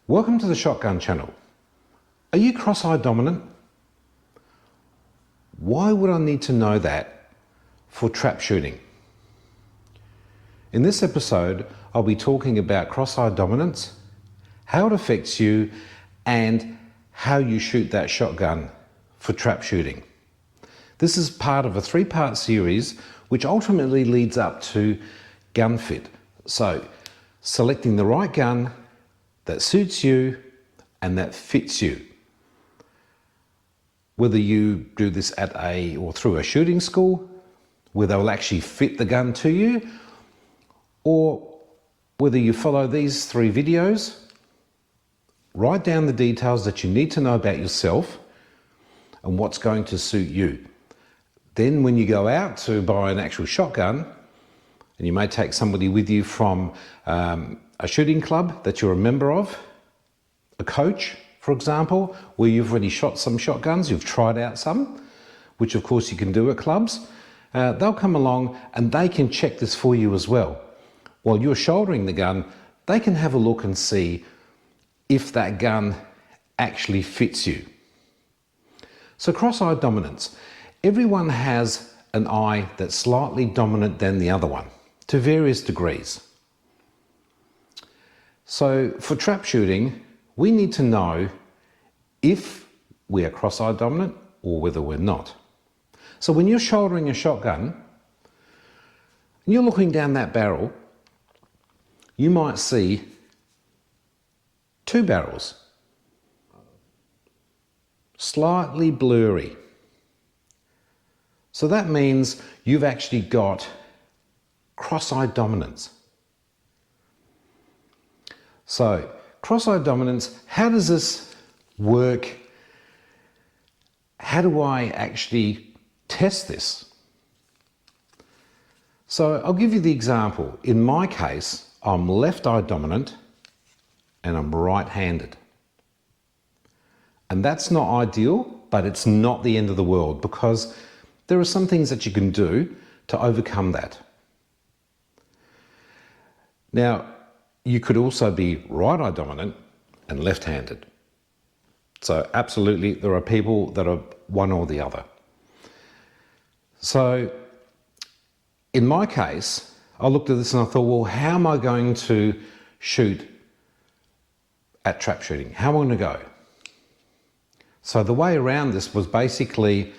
Welcome to the Shotgun channel. Are you cross-eye dominant? Why would I need to know that for trap shooting? In this episode, I'll be talking about cross-eye dominance, how it affects you, and how you shoot that shotgun for trap shooting. This is part of a 3-part series which ultimately leads up to gun fit. So, selecting the right gun that suits you and that fits you. Whether you do this at or through a shooting school, where they'll actually fit the gun to you, or whether you follow these 3 videos, write down the details that you need to know about yourself and what's going to suit you. Then when you go out to buy an actual shotgun, and you may take somebody with you from a shooting club that you're a member of, a coach, for example, where you've already shot some shotguns, you've tried out some, which of course you can do at clubs, they'll come along and they can check this for you as well. While you're shouldering the gun, they can have a look and see if that gun actually fits you. So cross-eye dominance. Everyone has an eye that's slightly dominant than the other one, to various degrees. So for trap shooting, we need to know if we are cross-eye dominant or whether we're not. So when you're shouldering a shotgun, and you're looking down that barrel, you might see 2 barrels, slightly blurry. So that means you've actually got cross-eye dominance. So, cross-eye dominance, how does this work? How do I actually test this? So, I'll give you the example. In my case, I'm left-eye dominant and I'm right-handed. And that's not ideal, but it's not the end of the world, because there are some things that you can do to overcome that. Now, you could also be right-eye dominant and left-handed. So absolutely, there are people that are one or the other. So in my case, I looked at this and I thought, well, how am I going to shoot at trap shooting? How am I going to go? So the way around this was basically,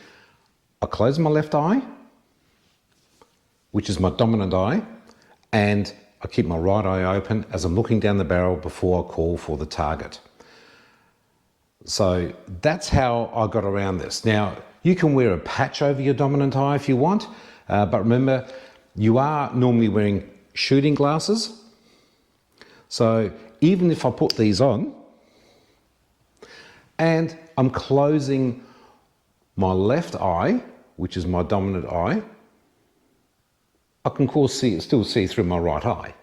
I close my left eye, which is my dominant eye, and I keep my right eye open as I'm looking down the barrel before I call for the target. So that's how I got around this. Now, you can wear a patch over your dominant eye if you want, but remember, you are normally wearing shooting glasses. So even if I put these on, and I'm closing my left eye, which is my dominant eye, I can of course still see through my right eye.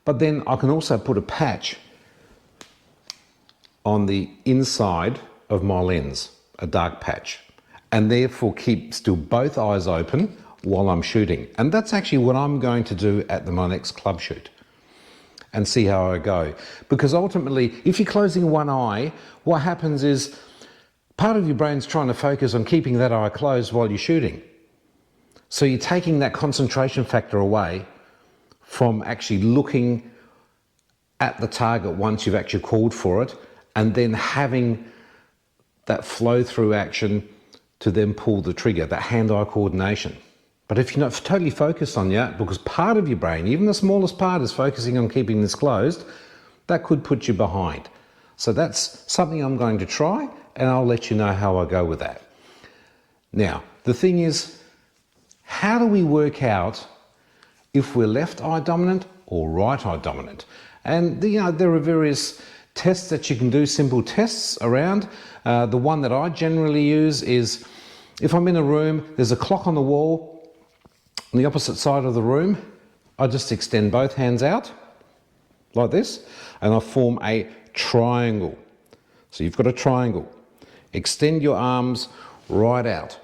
But then I can also put a patch on the inside of my lens, a dark patch, and therefore keep still both eyes open while I'm shooting. And that's actually what I'm going to do at my next club shoot, and see how I go. Because ultimately, if you're closing one eye, what happens is part of your brain's trying to focus on keeping that eye closed while you're shooting. So you're taking that concentration factor away from actually looking at the target once you've actually called for it, and then having that flow through action to then pull the trigger, that hand-eye coordination. But if you're not totally focused on that, because part of your brain, even the smallest part, is focusing on keeping this closed, that could put you behind. So that's something I'm going to try, and I'll let you know how I go with that. Now, the thing is, how do we work out if we're left eye dominant or right eye dominant? And there are various tests that you can do, simple tests around. The one that I generally use is, if I'm in a room, there's a clock on the wall on the opposite side of the room, I just extend both hands out like this, and I form a triangle. So you've got a triangle. Extend your arms right out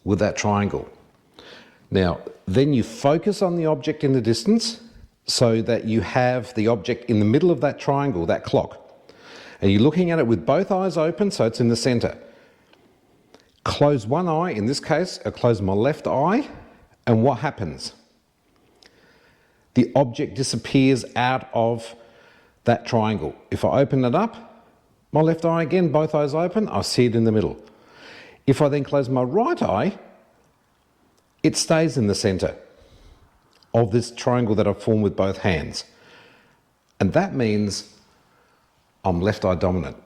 with that triangle. Now, then you focus on the object in the distance so that you have the object in the middle of that triangle, that clock. And you're looking at it with both eyes open, so it's in the center. Close one eye, in this case, I close my left eye, and what happens? The object disappears out of that triangle. If I open it up, my left eye again, both eyes open, I see it in the middle. If I then close my right eye, it stays in the center of this triangle that I've formed with both hands. And that means I'm left eye dominant.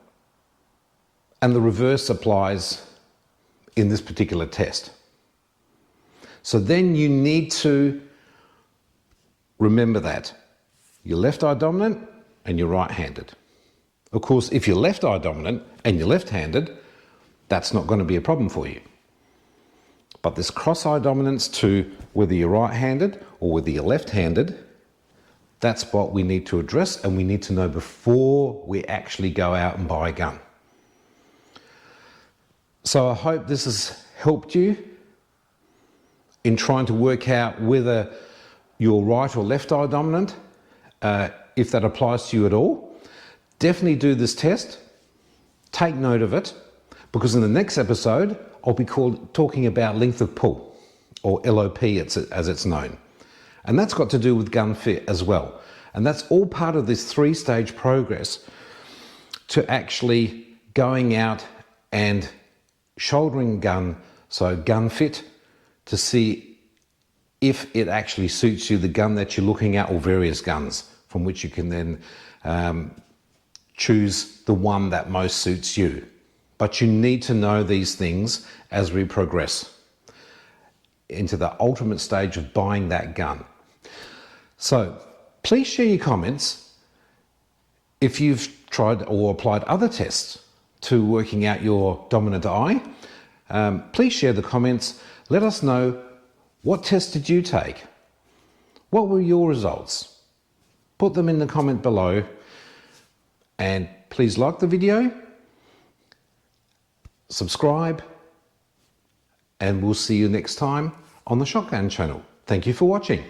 And the reverse applies in this particular test. So then you need to remember that. You're left eye dominant and you're right-handed. Of course, if you're left eye dominant and you're left-handed, that's not going to be a problem for you. But this cross-eye dominance to whether you're right-handed or whether you're left-handed, that's what we need to address, and we need to know before we actually go out and buy a gun. So I hope this has helped you in trying to work out whether you're right or left eye dominant, if that applies to you at all. Definitely do this test. Take note of it, because in the next episode, I'll be talking about length of pull, or LOP as it's known. And that's got to do with gun fit as well. And that's all part of this 3-stage progress to actually going out and shouldering gun, so gun fit, to see if it actually suits you, the gun that you're looking at, or various guns, from which you can then choose the one that most suits you. But you need to know these things as we progress into the ultimate stage of buying that gun. So please share your comments if you've tried or applied other tests to working out your dominant eye. Please share the comments. Let us know, what test did you take? What were your results? Put them in the comment below, and please like the video, subscribe, and we'll see you next time on the Shotgun channel. Thank you for watching.